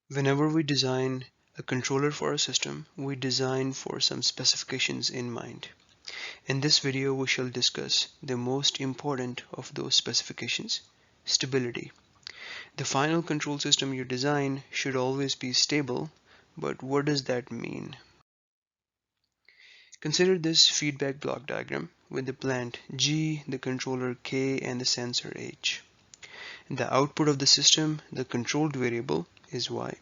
Whenever we design a controller for a system, we design for some specifications in mind. In this video, we shall discuss the most important of those specifications, stability. The final control system you design should always be stable, but what does that mean? Consider this feedback block diagram with the plant G, the controller K, and the sensor H. The output of the system, the controlled variable, is Y.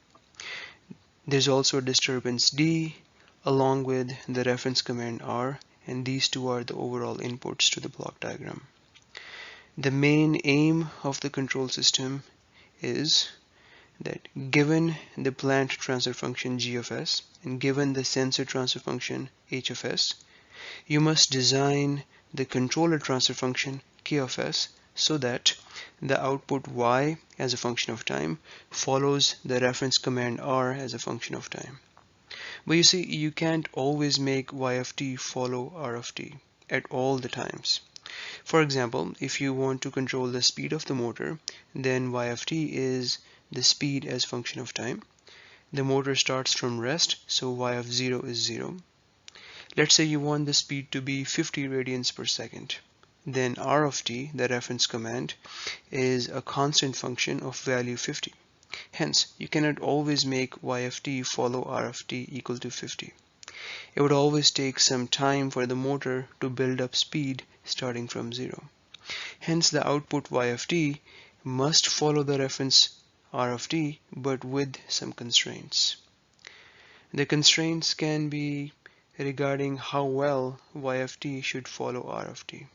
There's also a disturbance D along with the reference command R, and these two are the overall inputs to the block diagram. The main aim of the control system is that given the plant transfer function G of S and given the sensor transfer function H of S, you must design the controller transfer function K of S so that the output Y as a function of time follows the reference command R as a function of time. But you see, you can't always make Y of t follow R of t at all the times. For example, if you want to control the speed of the motor, then Y of t is the speed as function of time. The motor starts from rest, so Y of 0 is 0. Let's say you want the speed to be 50 radians per second. Then R of t, the reference command, is a constant function of value 50. Hence, you cannot always make Y of t follow R of t equal to 50. It would always take some time for the motor to build up speed starting from 0. Hence, the output Y of t must follow the reference R of t, but with some constraints. The constraints can be regarding how well Y of t should follow R of t.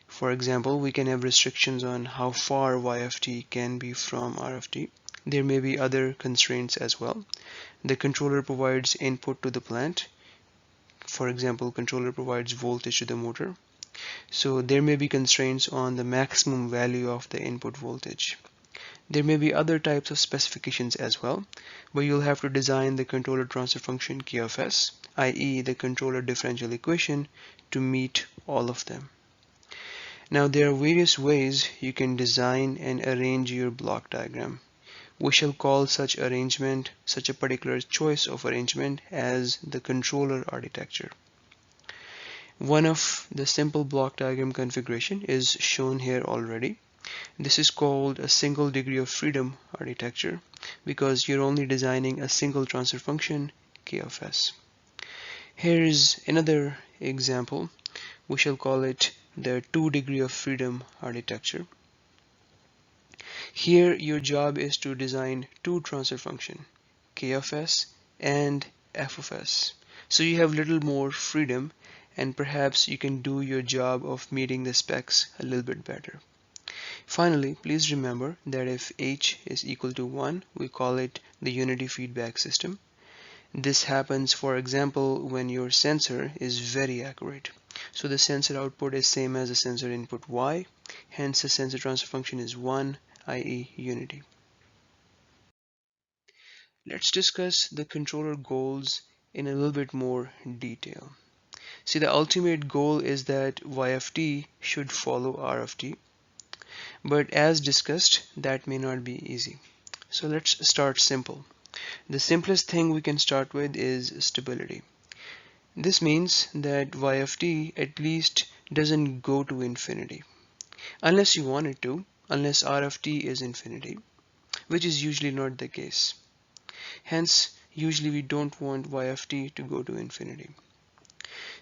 For example, we can have restrictions on how far Y of t can be from R of t. There may be other constraints as well. The controller provides input to the plant. For example, controller provides voltage to the motor. So there may be constraints on the maximum value of the input voltage. There may be other types of specifications as well, but you'll have to design the controller transfer function K of S, i.e. the controller differential equation, to meet all of them. Now there are various ways you can design and arrange your block diagram. We shall call such arrangement, such a particular choice of arrangement, as the controller architecture. One of the simple block diagram configuration is shown here already. This is called a single degree of freedom architecture because you're only designing a single transfer function, K of S. Here is another example. We shall call it the 2 degree of freedom architecture. Here your job is to design two transfer function, K of S and F of S. So you have little more freedom and perhaps you can do your job of meeting the specs a little bit better. Finally, please remember that if H is equal to 1, we call it the unity feedback system. This happens, for example, when your sensor is very accurate. So the sensor output is same as the sensor input Y, hence the sensor transfer function is 1, i.e. unity. Let's discuss the controller goals in a little bit more detail. See, the ultimate goal is that Y of t should follow R of t, but as discussed, that may not be easy. So let's start simple. The simplest thing we can start with is stability. This means that Y of t at least doesn't go to infinity, unless you want it to, unless R of t is infinity, which is usually not the case. Hence, usually we don't want Y of t to go to infinity.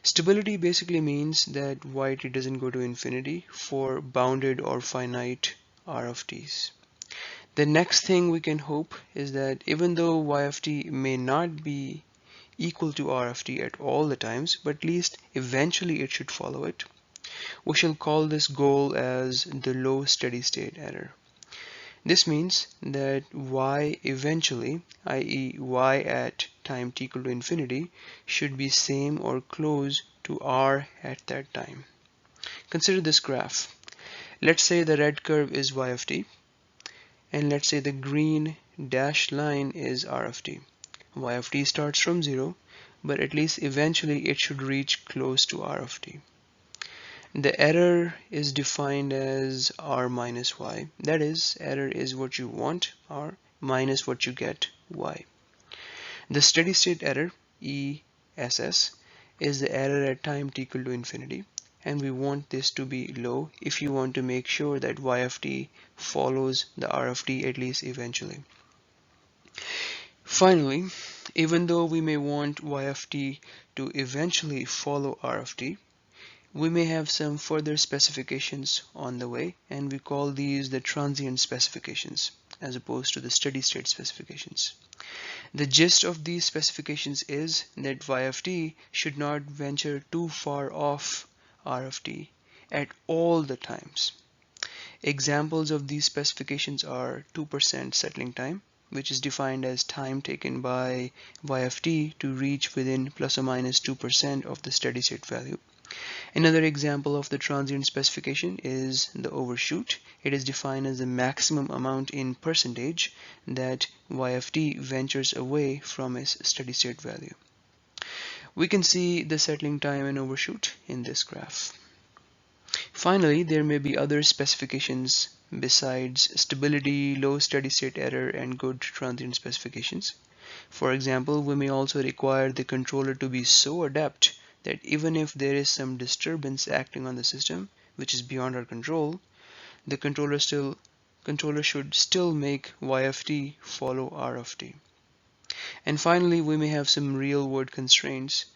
Stability basically means that Y of t doesn't go to infinity for bounded or finite R of t's. The next thing we can hope is that even though Y of t may not be equal to R of t at all the times, but at least eventually it should follow it. We shall call this goal as the low steady state error. This means that Y eventually, i.e. Y at time t equal to infinity, should be same or close to R at that time. Consider this graph. Let's say the red curve is Y of t, and let's say the green dashed line is R of t. Y of t starts from 0, but at least eventually it should reach close to R of t. The error is defined as R minus Y. That is, error is what you want, R, minus what you get, y. The steady state error, ESS, is the error at time t equal to infinity, and we want this to be low if you want to make sure that y of t follows the r of t at least eventually. Finally, even though we may want y of t to eventually follow r of t, we may have some further specifications on the way, and we call these the transient specifications as opposed to the steady state specifications. The gist of these specifications is that y of t should not venture too far off r of t at all the times. Examples of these specifications are 2% settling time, which is defined as time taken by y of t to reach within plus or minus 2% of the steady state value. Another example of the transient specification is the overshoot. It is defined as the maximum amount in percentage that y of t ventures away from its steady state value. We can see the settling time and overshoot in this graph. Finally, there may be other specifications besides stability, low steady state error, and good transient specifications. For example, we may also require the controller to be so adept that even if there is some disturbance acting on the system, which is beyond our control, the controller should still make y of t follow r of t. And finally, we may have some real-world constraints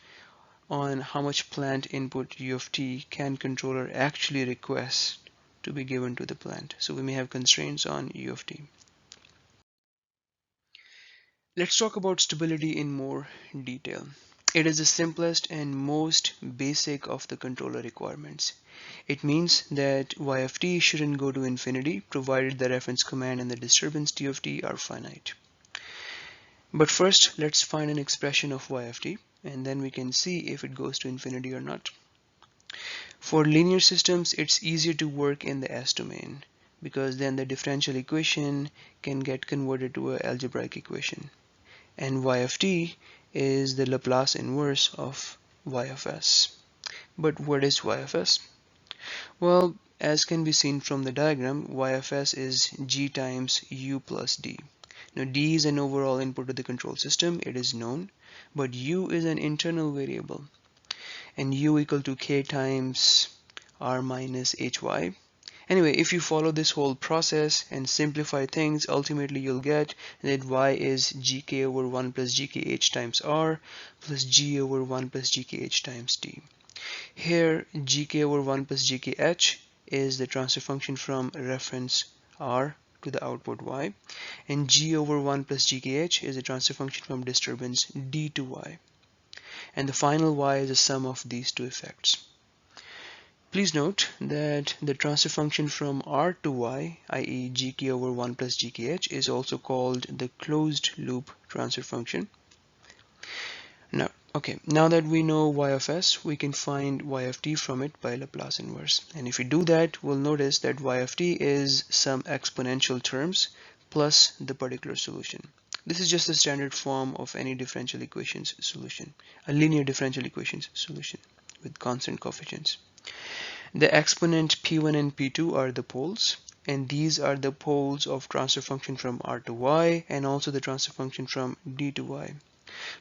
on how much plant input u of t can controller actually request to be given to the plant. So we may have constraints on u of t. Let's talk about stability in more detail. It is the simplest and most basic of the controller requirements. It means that y of t shouldn't go to infinity provided the reference command and the disturbance t of t are finite. But first, let's find an expression of y of t, and then we can see if it goes to infinity or not. For linear systems, it's easier to work in the S domain because then the differential equation can get converted to an algebraic equation. And y of t is the Laplace inverse of y of s. But what is y of s? Well, as can be seen from the diagram, y of s is g times u plus d. Now d is an overall input to the control system, it is known, but u is an internal variable, and u equal to k times r minus hy. Anyway, if you follow this whole process and simplify things, ultimately you'll get that y is gk over 1 plus gkh times r plus g over 1 plus gkh times d. Here, gk over 1 plus gkh is the transfer function from reference r to the output y, and g over 1 plus gkh is a transfer function from disturbance d to y. And the final y is the sum of these two effects. Please note that the transfer function from r to y, i.e. gk over 1 plus gkh, is also called the closed loop transfer function. Now that we know y of s, we can find y of t from it by Laplace inverse. And if we do that, we'll notice that y of t is some exponential terms plus the particular solution. This is just the standard form of any differential equations solution, a linear differential equations solution with constant coefficients. The exponent p1 and p2 are the poles, and these are the poles of transfer function from r to y and also the transfer function from d to y.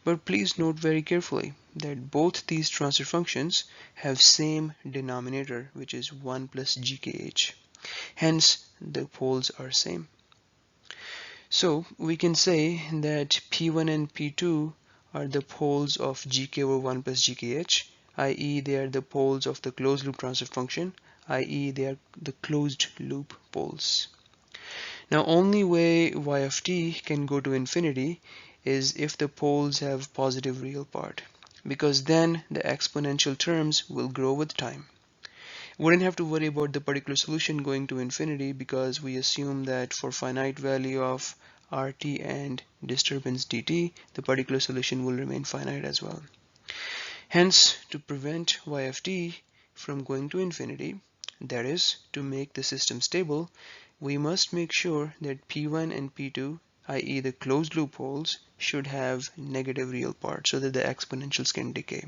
But please note very carefully that both these transfer functions have same denominator, which is 1 plus gkh. Hence, the poles are same. So we can say that p1 and p2 are the poles of gk over 1 plus gkh, i.e. they are the poles of the closed loop transfer function, i.e. they are the closed loop poles. Now only way y of t can go to infinity is if the poles have positive real part, because then the exponential terms will grow with time. Wouldn't have to worry about the particular solution going to infinity because we assume that for finite value of rt and disturbance dt, the particular solution will remain finite as well. Hence, to prevent y of t from going to infinity, that is, to make the system stable, we must make sure that p1 and p2, i.e. the closed loop poles, should have negative real parts so that the exponentials can decay.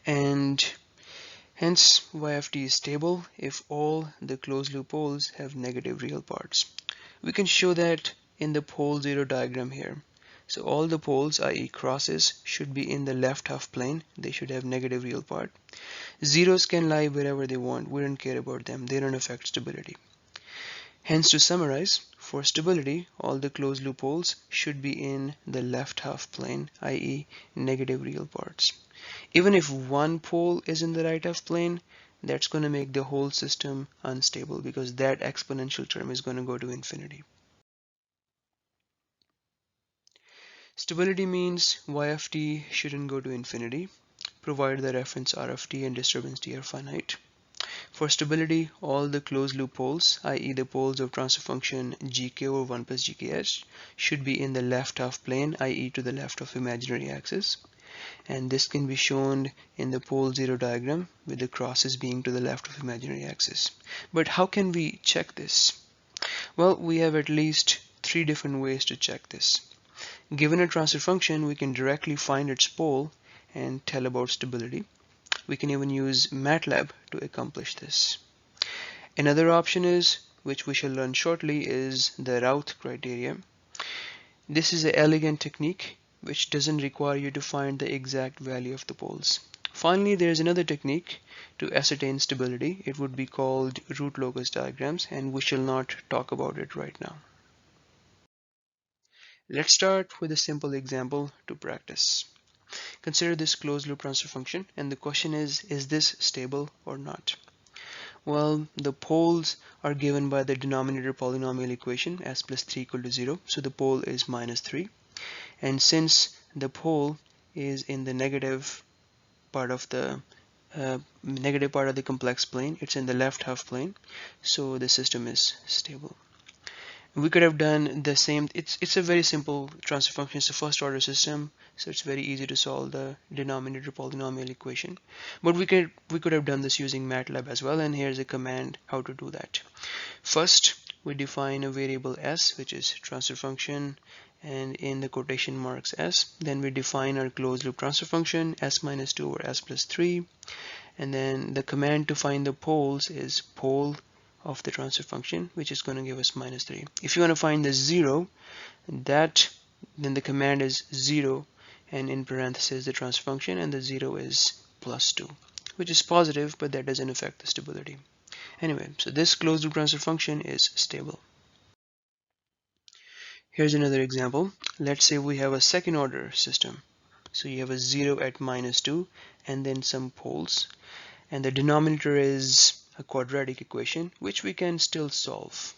And hence y of t is stable if all the closed loop poles have negative real parts. We can show that in the pole zero diagram here. So all the poles, i.e. crosses, should be in the left half plane. They should have negative real part. Zeros can lie wherever they want. We don't care about them. They don't affect stability. Hence, to summarize, for stability, all the closed loop poles should be in the left half plane, i.e. negative real parts. Even if one pole is in the right half plane, that's going to make the whole system unstable because that exponential term is going to go to infinity. Stability means y of t shouldn't go to infinity, provided the reference r of t and disturbance t are finite. For stability, all the closed loop poles, i.e. the poles of transfer function gk over 1 plus gkh, should be in the left half plane, i.e. to the left of imaginary axis. And this can be shown in the pole zero diagram with the crosses being to the left of imaginary axis. But how can we check this? Well, we have at least 3 different ways to check this. Given a transfer function, we can directly find its pole and tell about stability. We can even use MATLAB to accomplish this. Another option is, which we shall learn shortly, is the Routh criteria. This is an elegant technique which doesn't require you to find the exact value of the poles. Finally, there is another technique to ascertain stability. It would be called root locus diagrams, and we shall not talk about it right now. Let's start with a simple example to practice. Consider this closed loop transfer function, and the question is this stable or not? Well, the poles are given by the denominator polynomial equation s plus 3 equal to 0, so the pole is minus 3. And since the pole is in the negative part of the complex plane, it's in the left half plane, so the system is stable. We could have done the same. It's a very simple transfer function. It's a first order system, so it's very easy to solve the denominator polynomial equation. But we could have done this using MATLAB as well, and here's a command how to do that. First, we define a variable s, which is transfer function, and in the quotation marks s. Then we define our closed loop transfer function s minus 2 over s plus 3, and then the command to find the poles is pole of the transfer function, which is going to give us minus 3. If you want to find the 0, then the command is 0 and in parentheses the transfer function, and the 0 is plus 2, which is positive, but that doesn't affect the stability. Anyway, so this closed loop transfer function is stable. Here's another example. Let's say we have a second order system. So you have a 0 at minus 2 and then some poles, and the denominator is a quadratic equation which we can still solve.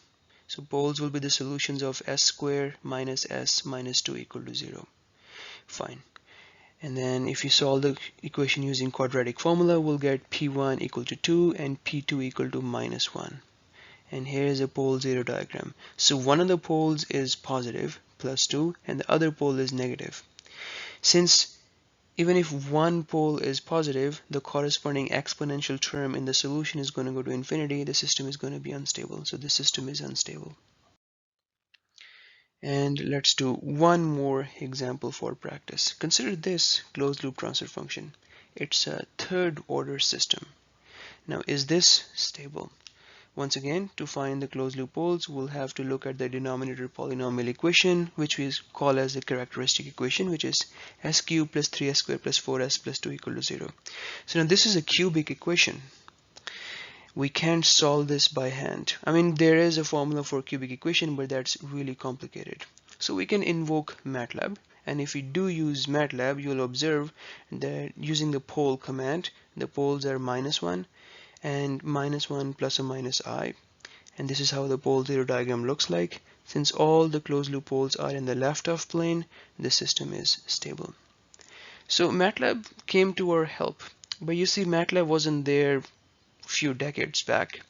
So poles will be the solutions of s squared minus s minus 2 equal to 0. Fine. And then if you solve the equation using quadratic formula, we'll get p1 equal to 2 and p2 equal to minus 1. And here is a pole zero diagram. So one of the poles is positive, plus 2, and the other pole is negative. Since even if one pole is positive, the corresponding exponential term in the solution is going to go to infinity, the system is going to be unstable. So the system is unstable. And let's do one more example for practice. Consider this closed loop transfer function. It's a third order system. Now, is this stable? Once again, to find the closed loop poles, we'll have to look at the denominator polynomial equation, which we call as the characteristic equation, which is s cubed plus 3s squared plus 4s plus 2 equal to 0. So now this is a cubic equation. We can't solve this by hand. I mean, there is a formula for cubic equation, but that's really complicated. So we can invoke MATLAB. And if we do use MATLAB, you'll observe that using the pole command, the poles are minus 1 and minus 1 plus or minus I, and this is how the pole zero diagram looks like. Since all the closed loop poles are in the left half plane, the system is stable. So MATLAB came to our help, but you see MATLAB wasn't there a few decades back,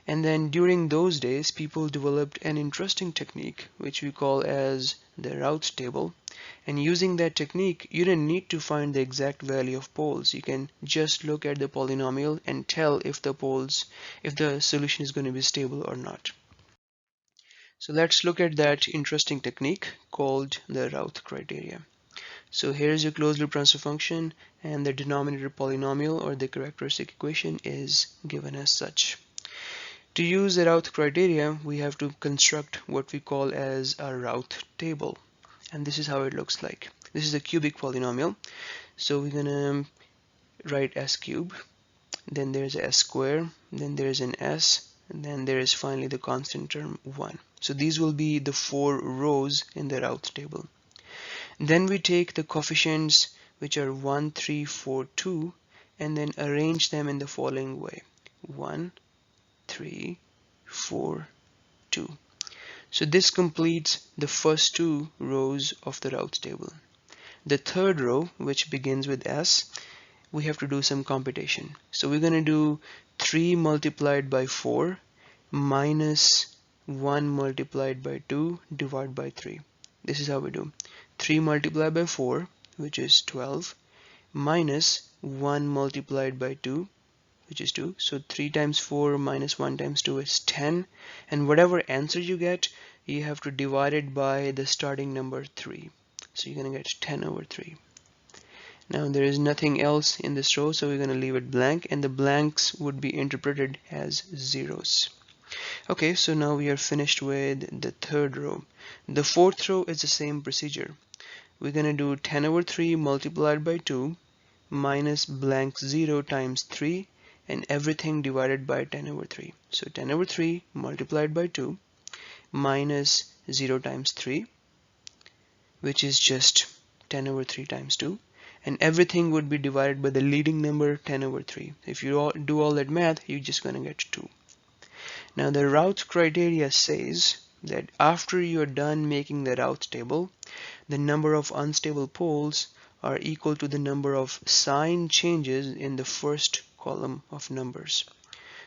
and then during those days people developed an interesting technique which we call as the Routh table. And using that technique, you don't need to find the exact value of poles. You can just look at the polynomial and tell if the solution is going to be stable or not. So let's look at that interesting technique called the Routh criteria. So here's your closed loop transfer function, and the denominator polynomial or the characteristic equation is given as such. To use the Routh criteria, we have to construct what we call as a Routh table. And this is how it looks like. This is a cubic polynomial. So we're gonna write s cubed, then there's a s square, then there's an s, and then there is finally the constant term 1. So these will be the 4 rows in the Routh table. Then we take the coefficients which are 1, 3, 4, 2 and then arrange them in the following way: 1, 3, 4, 2. So this completes the first 2 rows of the Routh table. The third row, which begins with s, we have to do some computation. So we're going to do 3 multiplied by 4 minus 1 multiplied by 2 divided by 3. This is how we do. 3 multiplied by 4, which is 12, minus 1 multiplied by 2, which is 2. So 3 times 4 minus 1 times 2 is 10. And whatever answer you get, you have to divide it by the starting number 3. So you're going to get 10 over 3. Now there is nothing else in this row, so we're going to leave it blank, and the blanks would be interpreted as zeros. Okay, so now we are finished with the third row. The fourth row is the same procedure. We're going to do 10 over 3 multiplied by 2 minus blank 0 times 3 and everything divided by 10 over 3. So 10 over 3 multiplied by 2 minus 0 times 3, which is just 10 over 3 times 2. And everything would be divided by the leading number 10 over 3. If you do all that math, you're just going to get 2. Now the Routh criteria says that after you're done making the Routh table, the number of unstable poles are equal to the number of sign changes in the first column of numbers.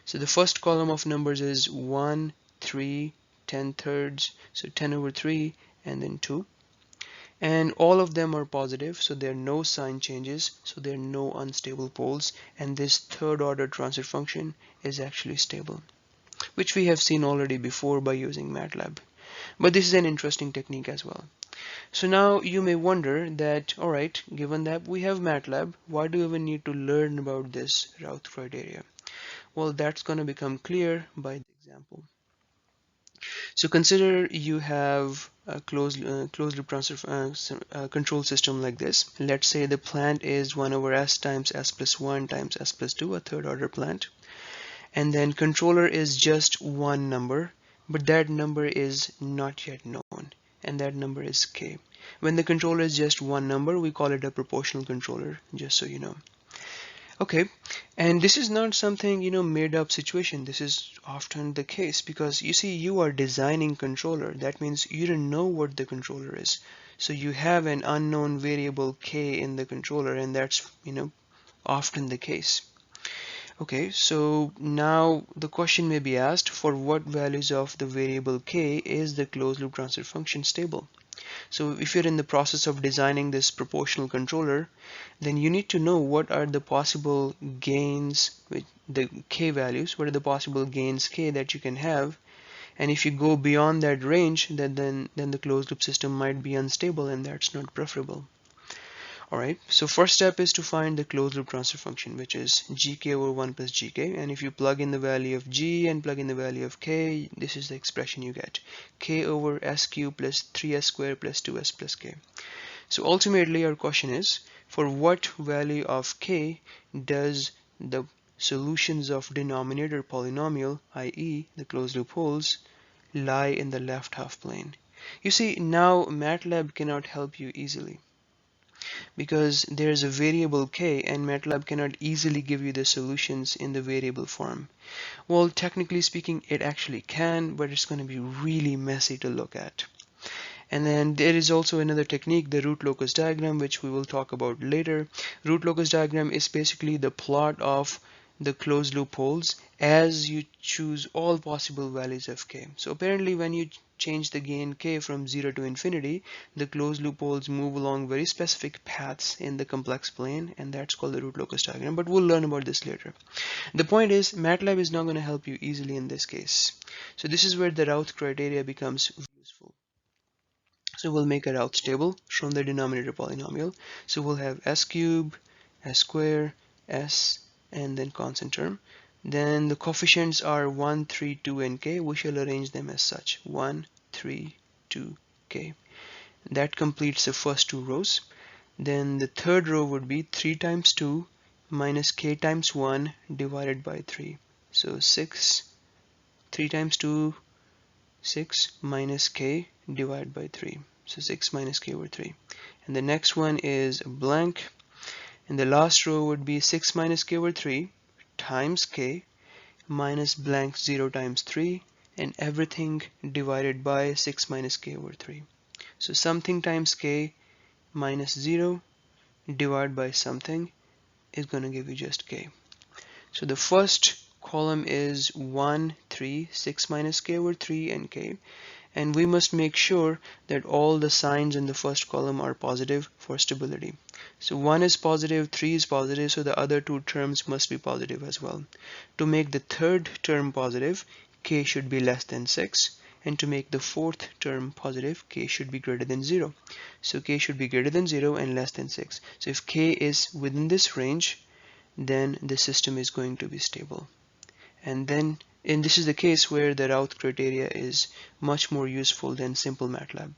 So the first column of numbers is 1, 3, 10 thirds, so 10 over 3, and then 2. And all of them are positive, so there are no sign changes, so there are no unstable poles, and this third order transfer function is actually stable, which we have seen already before by using MATLAB. But this is an interesting technique as well. So now you may wonder that, alright, given that we have MATLAB, why do we even need to learn about this Routh criteria? Well, that's going to become clear by the example. So consider you have a closed loop transfer control system like this. Let's say the plant is 1 over s times s plus 1 times s plus 2, a third order plant. And then controller is just one number, but that number is not yet known, and that number is k. When the controller is just one number, we call it a proportional controller, just so you know. Okay, and this is not something, made up situation. This is often the case because you see, you are designing controller. That means you don't know what the controller is. So you have an unknown variable k in the controller, and that's, often the case. Okay, so now the question may be asked, for what values of the variable k is the closed loop transfer function stable? So if you're in the process of designing this proportional controller, then you need to know what are the possible gains with the k values, what are the possible gains k that you can have, and if you go beyond that range, then the closed loop system might be unstable, and that's not preferable. Alright, so first step is to find the closed loop transfer function, which is gk over 1 plus gk, and if you plug in the value of g and plug in the value of k, this is the expression you get: k over s cubed plus 3s squared plus 2s plus k. So ultimately our question is, for what value of k does the solutions of denominator polynomial, i.e. the closed loop poles, lie in the left half plane? You see, now MATLAB cannot help you easily, because there's a variable k and MATLAB cannot easily give you the solutions in the variable form. Well, technically speaking, it actually can, but it's going to be really messy to look at. And then there is also another technique, the root locus diagram, which we will talk about later. Root locus diagram is basically the plot of the closed loop poles as you choose all possible values of k. So apparently when you change the gain k from 0 to infinity, the closed loop poles move along very specific paths in the complex plane, and that's called the root locus diagram, but we'll learn about this later. The point is, MATLAB is not going to help you easily in this case. So this is where the Routh criteria becomes useful. So we'll make a Routh table from the denominator polynomial. So we'll have s cubed, s squared, s, and then constant term. Then the coefficients are 1, 3, 2, and k. We shall arrange them as such: 1, 3, 2, k. That completes the first two rows. Then the third row would be 3 times 2 minus k times 1 divided by 3. So 6, 3 times 2, 6 minus k divided by 3. So 6 minus k over 3. And the next one is blank. And the last row would be 6 minus k over 3 times k minus blank 0 times 3, and everything divided by 6 minus k over 3. So something times k minus 0 divided by something is going to give you just k. So the first column is 1, 3, 6 minus k over 3, and k. And we must make sure that all the signs in the first column are positive for stability. So 1 is positive, 3 is positive, so the other two terms must be positive as well. To make the third term positive, k should be less than 6. And to make the fourth term positive, k should be greater than 0. So k should be greater than 0 and less than 6. So if k is within this range, then the system is going to be stable. And this is the case where the Routh criteria is much more useful than simple MATLAB.